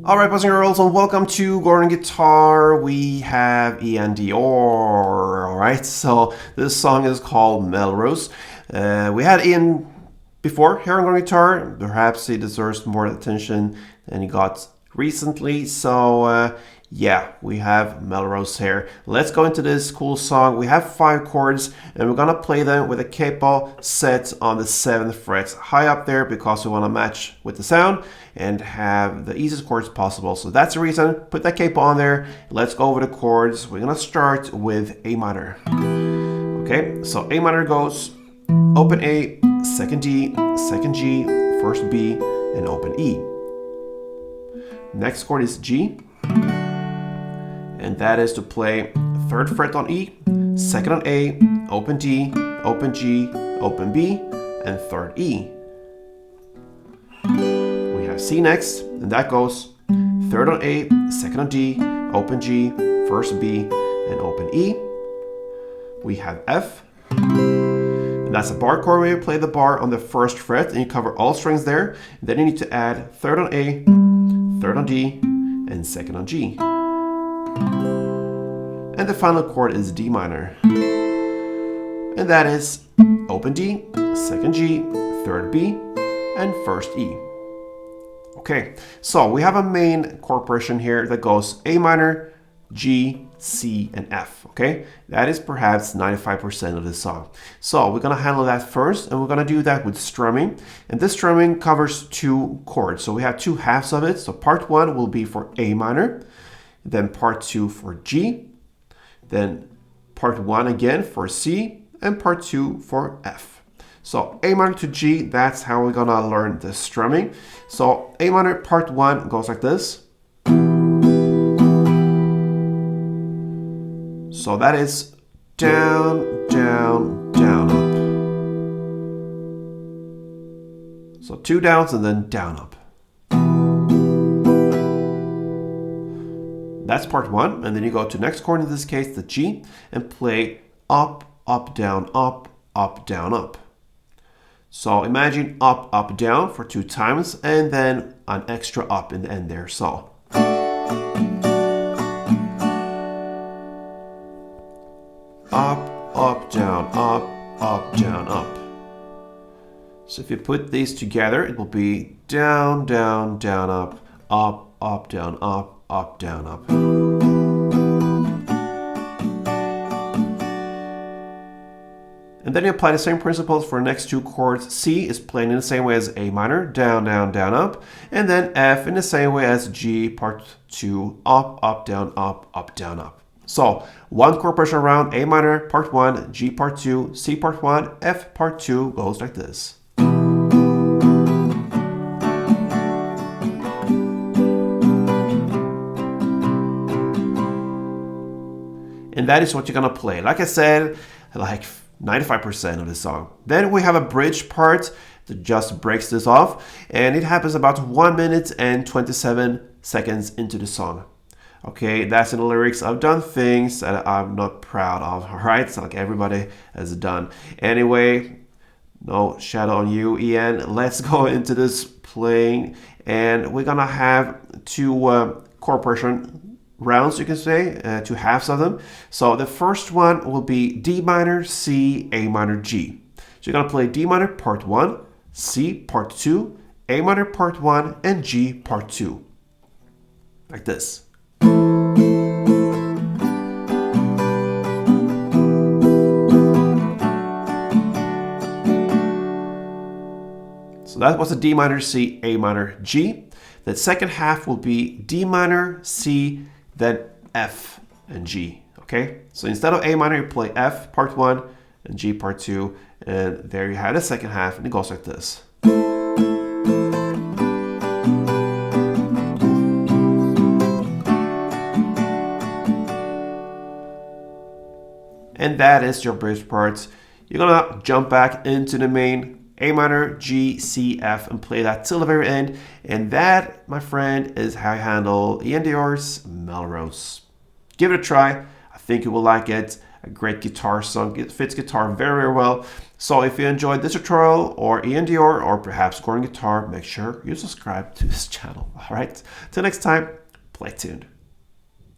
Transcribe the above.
Alright, boys and girls, and welcome to Gordon Guitar. We have Iann Dior. Alright, so this song is called Melrose. We had Ian before here on Gordon Guitar. Perhaps he deserves more attention than he got recently. So, yeah, we have Melrose here. Let's go into this cool song. We have 5 chords, and we're gonna play them with a capo set on the 7th fret, high up there, because we want to match with the sound and have the easiest chords possible. So that's the reason. Put that capo on there. Let's go over the chords. We're gonna start with A minor. Okay, so A minor goes open A, second D, second G, first B, and open E. Next chord is G, and that is to play 3rd fret on E, 2nd on A, open D, open G, open B, and 3rd E. We have C next, and that goes 3rd on A, 2nd on D, open G, 1st B, and open E. We have F, and that's a bar chord where you play the bar on the 1st fret, and you cover all strings there. Then you need to add 3rd on A, 3rd on D, and 2nd on G. And the final chord is D minor, and that is open D, 2nd G, 3rd B, and 1st E. Okay, so we have a main chord progression here that goes A minor, G, C, and F. Okay, that is perhaps 95% of the song. So we're gonna handle that first, and we're gonna do that with strumming. And this strumming covers 2 chords, so we have 2 halves of it. So part 1 will be for A minor, then part 2 for G, then part 1 again for C, and part 2 for F. So A minor to G, that's how we're gonna learn the strumming. So A minor part 1 goes like this. So that is down, down, down, up. So 2 downs and then down, up. That's part 1, and then you go to next chord, in this case the G, and play up, up, down, up, up, down, up. So imagine up, up, down for 2 times, and then an extra up in the end there. So up, up, down, up, up, down, up. So if you put these together, it will be down, down, down, up, up, up, down, up, up, down, up. And then you apply the same principles for the next 2 chords. C is playing in the same way as A minor, down, down, down, up. And then F in the same way as G, part 2, up, up, down, up, up, down, up. So 1 chord progression around A minor, part 1, G, part 2, C, part 1, F, part 2 goes like this. And that is what you're gonna play. Like I said, like 95% of the song. Then we have a bridge part that just breaks this off, and it happens about 1 minute and 27 seconds into the song. Okay, that's in the lyrics. I've done things that I'm not proud of, all right? So like everybody has done. Anyway, no shadow on you, Ian. Let's go into this playing, and we're gonna have 2 chord progression rounds, you can say, 2 halves of them. So the first one will be D minor, C, A minor, G. So you're gonna play D minor part 1, C part 2, A minor part 1, and G part 2. Like this. So that was a D minor, C, A minor, G. The second half will be D minor, C, then F and G. Okay, so instead of A minor, you play F part 1 and G part 2, and there you have the second half, and it goes like this. And that is your bridge parts. You're gonna jump back into the main A minor, G, C, F, and play that till the very end. And that, my friend, is how I handle Iann Dior's Melrose. Give it a try. I think you will like it. a great guitar song. It fits guitar very, very well. So if you enjoyed this tutorial or Iann Dior or perhaps Gordon Guitar, make sure you subscribe to this channel. All right, till next time, play tuned.